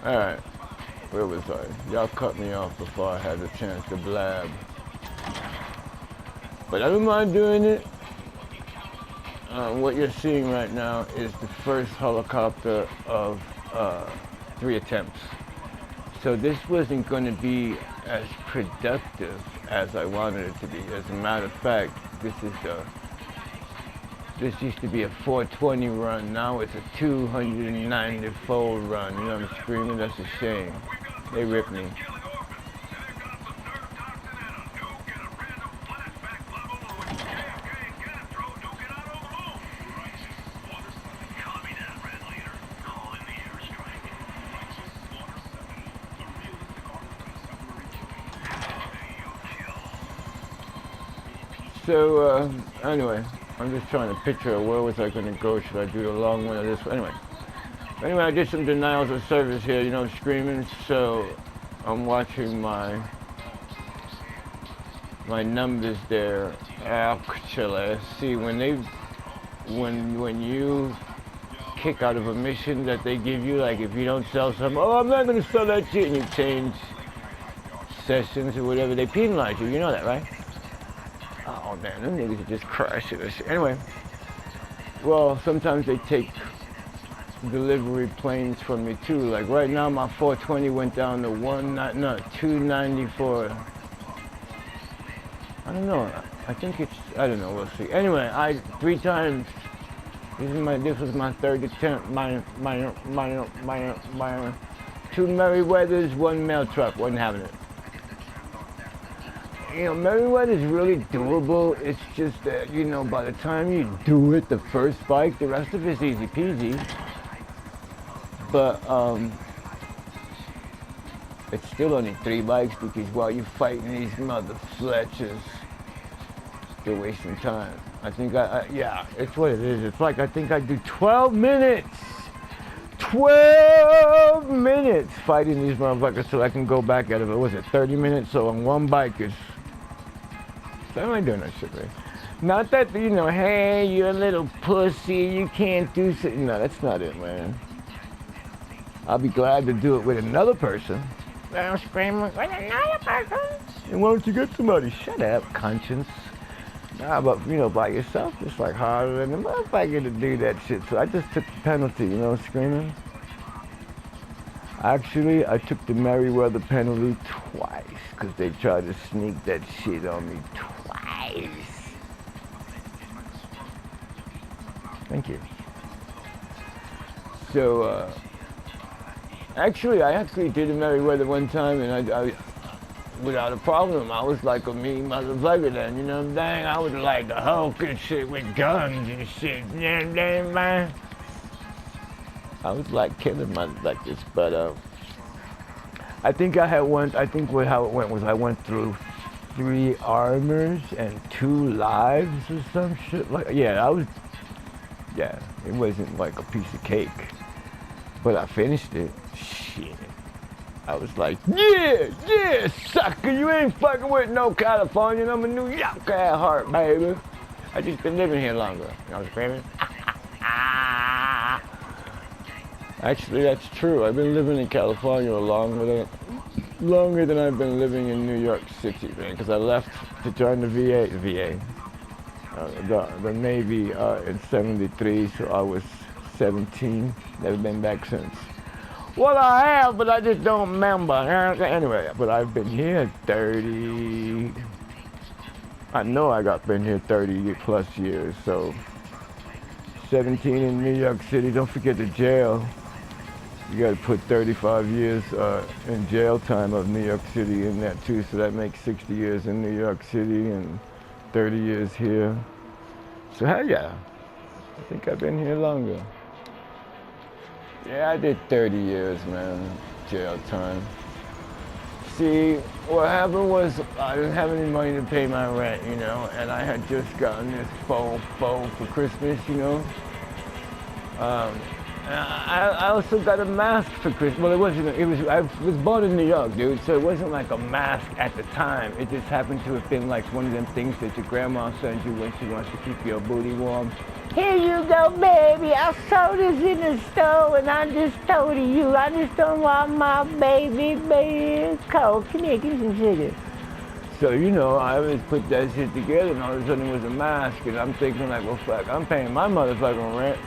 Alright, where was I? Y'all cut me off before I had a chance to blab. But I don't mind doing it. What you're seeing right now is the first helicopter of 3 attempts. So this wasn't going to be as productive as I wanted it to be. As a matter of fact, this used to be a 420 run. Now it's a 294 run. You know what I'm screaming? That's a shame. They ripped me. So, anyway, I'm just trying to picture where was I going to go. Should I do the long one or this one? Anyway, I did some denials of service here, you know, screaming. So, I'm watching my numbers there. Actually, see, when you kick out of a mission that they give you, like if you don't sell something, oh, I'm not going to sell that shit, and you change sessions or whatever, they penalize you. You know that, right? Oh man, them niggas are just crashing this shit. Anyway, well, sometimes they take delivery planes from me too. Like right now, my 420 went down to 294. I don't know. I think it's, I don't know. We'll see. Anyway, 3 times. This was my 3rd attempt. My 2 Merryweathers, 1 mail truck. Wasn't having it. You know, Merryweather's really doable. It's just that, you know, by the time you do it, the first bike, the rest of it's easy peasy. But, it's still only 3 bikes because while you're fighting these mother fletchers, you're wasting time. I think yeah, it's what it is. It's like, I think I do 12 minutes. 12 minutes fighting these motherfuckers so I can go back at it. What was it, 30 minutes? So on 1 bike is, why am I doing that shit, man? Not that, you know, hey, you're a little pussy, you can't do something. No, that's not it, man. I'll be glad to do it with another person. I'm screaming with another person. And why don't you get somebody? Shut up, conscience. Nah, but, you know, by yourself, it's like harder than the motherfucker to do that shit. So I just took the penalty, you know, screaming. Actually, I took the Merryweather penalty twice because they tried to sneak that shit on me twice. Thank you. So, actually, I did a Merryweather one time, and I without a problem. I was like a mean motherfucker then, you know what I'm saying? I was like the Hulk and shit with guns and shit, you know what I'm saying, man? I was like killing motherfuckers, but I think I had how it went was I went through 3 armors and 2 lives or some shit like, yeah, it wasn't like a piece of cake, but I finished it, shit. I was like, yeah, sucker, you ain't fucking with no Californian, I'm a New York at heart, baby. I just been living here longer. You know what I'm screaming? Actually, that's true. I've been living in California longer than I've been living in New York City, man, because I left to join the the Navy in '73, so I was 17. Never been back since. Well, I have, but I just don't remember. Anyway, but I've been here 30. I know I been here 30 plus years, so 17 in New York City. Don't forget the jail. You got to put 35 years in jail time of New York City in that too, so that makes 60 years in New York City and 30 years here. So hell yeah, I think I've been here longer. Yeah, I did 30 years, man, jail time. See, what happened was I didn't have any money to pay my rent, you know, and I had just gotten this phone for Christmas, you know. I also got a mask for Christmas. Well, it wasn't. I was born in New York, dude. So it wasn't like a mask at the time. It just happened to have been like one of them things that your grandma sends you when she wants to keep your booty warm. Here you go, baby. I saw this in the store, and I just told you. I just don't want my baby, baby. It's cold. Come here, give me some sugar. So, you know, I always put that shit together, and all of a sudden it was a mask, and I'm thinking like, well, fuck, I'm paying my motherfucking rent.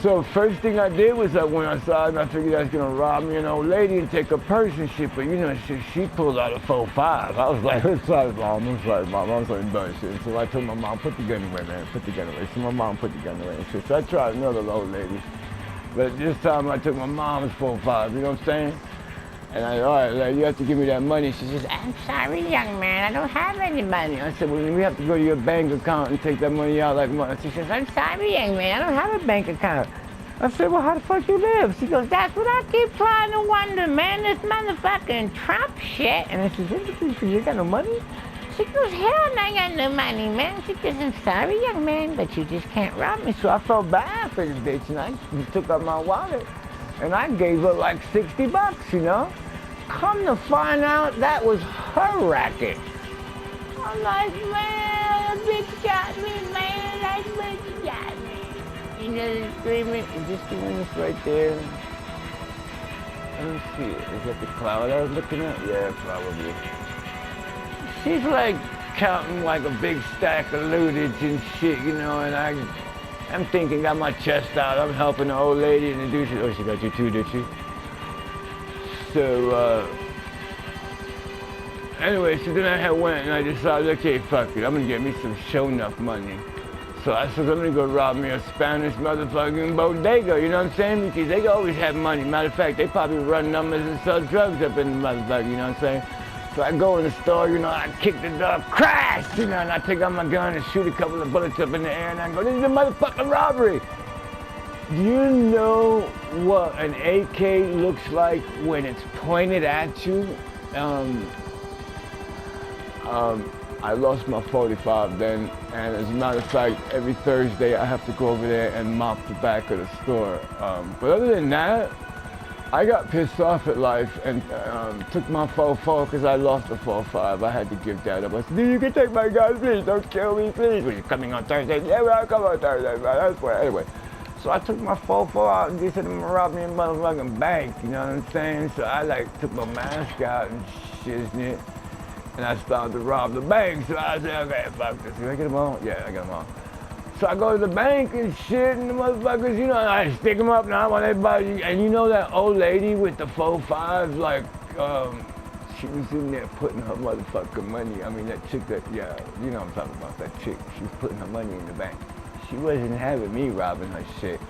So first thing I did was I went outside and I figured I was gonna rob me an old lady and take her purse and shit, but you know, she pulled out a 4.5. I was like, I'm sorry, Mom, I'm sorry, Mom, I'm sorry, bullshit. So I told my mom, put the gun away, man, put the gun away. So my mom put the gun away and shit. So I tried another old lady, but this time I took my mom's 4.5, you know what I'm saying? And I, all right, like, you have to give me that money. She says, I'm sorry, young man, I don't have any money. I said, well, we have to go to your bank account and take that money out like money. She says, I'm sorry, young man, I don't have a bank account. I said, well, how the fuck you live? She goes, that's what I keep trying to wonder, man, this motherfucking Trump shit. And I said, you got no money? She goes, hell no, I got no money, man. She goes, I'm sorry, young man, but you just can't rob me. So I felt bad for the bitch, and I took out my wallet. And I gave her like 60 bucks, you know? Come to find out, that was her racket. I'm like, man, that bitch got me, man, that bitch got me. You know the agreement? Is this the one that's right there? Let me see it. Is that the cloud I was looking at? Yeah, probably. She's like counting like a big stack of lootage and shit, you know, and I'm thinking, got my chest out, I'm helping the old lady and the dude, oh, she got you too, did she? So, anyway, so then I had went and I decided, okay, fuck it, I'm gonna get me some show enough money. So I said, I'm gonna go rob me a Spanish motherfucking bodega, you know what I'm saying? Because they always have money. Matter of fact, they probably run numbers and sell drugs up in the motherfucker, you know what I'm saying? So I go in the store, you know, I kick the door, crash, you know, and I take out my gun and shoot a couple of bullets up in the air, and I go, this is a motherfucking robbery. Do you know what an AK looks like when it's pointed at you? I lost my 45 then, and as a matter of fact, every Thursday I have to go over there and mop the back of the store. But other than that, I got pissed off at life and took my 4.4 because I lost the 4.5. I had to give that up. I said, you can take my gun, please, don't kill me, please. Were you coming on Thursday? Yeah, well, I'll come on Thursday, man. That's where, anyway. So I took my 4.4 out and they said, I'm gonna rob me a motherfucking bank, you know what I'm saying? So I like took my mask out and shiznit. And I started to rob the bank, so I said, okay, fuck this. Did I get them all? Yeah, I got them all. So I go to the bank and shit, and the motherfuckers, you know, I stick them up now, I want everybody, and you know that old lady with the 4.5, like, she was in there putting her motherfucking money. I mean, that chick that, yeah, you know what I'm talking about, that chick. She was putting her money in the bank. She wasn't having me robbing her shit.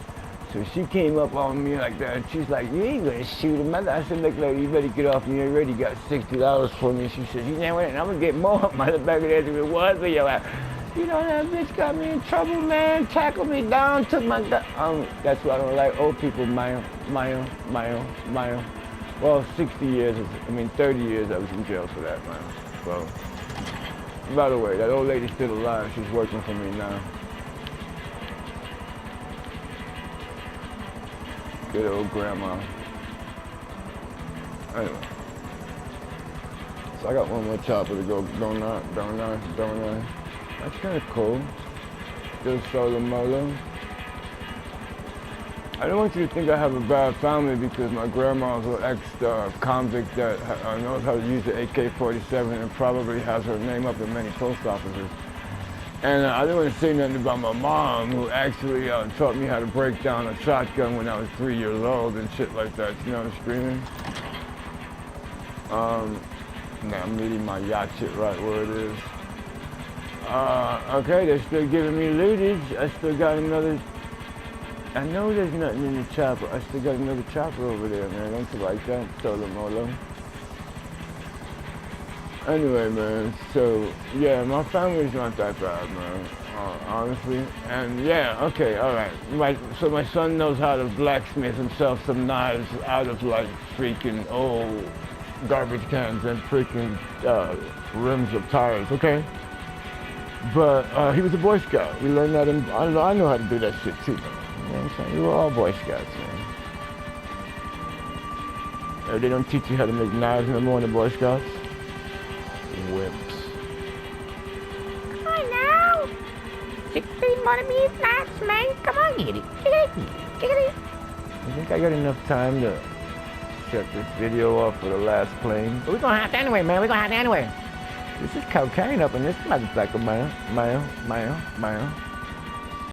So she came up on me like that, and she's like, you ain't gonna shoot him. I said, look, lady, you better get off me. You already got $60 for me. She said, you know what, and I'm gonna get more, motherfucker, than it was for your ass. You know, that bitch got me in trouble, man. Tackled me down, took my gun. That's why I don't like old people, Mayo. Well, 60 years, 30 years I was in jail for that, man. So, by the way, that old lady's still alive. She's working for me now. Good old grandma. Anyway. So I got one more chopper to go. Don't I? That's kind of cool. Still solo molo. I don't want you to think I have a bad family because my grandma's an ex-convict that knows how to use the AK-47 and probably has her name up in many post offices. And I didn't want to say nothing about my mom, who actually taught me how to break down a shotgun when I was 3 years old and shit like that. You know what I'm screaming? Now I'm reading my yacht shit right where it is. Okay, they're still giving me lootage. I still got another. I know there's nothing in the chopper. I still got another chopper over there, man. Don't you like that? Solo molo. Anyway, man, so, yeah, my family's not that bad, man, honestly. And, yeah, okay, all right. So my son knows how to blacksmith himself some knives out of, like, freaking old garbage cans and freaking rims of tires, okay? But he was a Boy Scout. We learned that I know how to do that shit, too, man. know what I'm saying? You were all Boy Scouts, man. Oh, they don't teach you how to make knives no more in the Boy Scouts? Wimps. Come on now. 16 millimeter knives, man. Come on, get it. Get it. I think I got enough time to shut this video off for the last plane. But we're gonna have to anyway, man. We're gonna have to anyway. This is cocaine up in this motherfucker, man.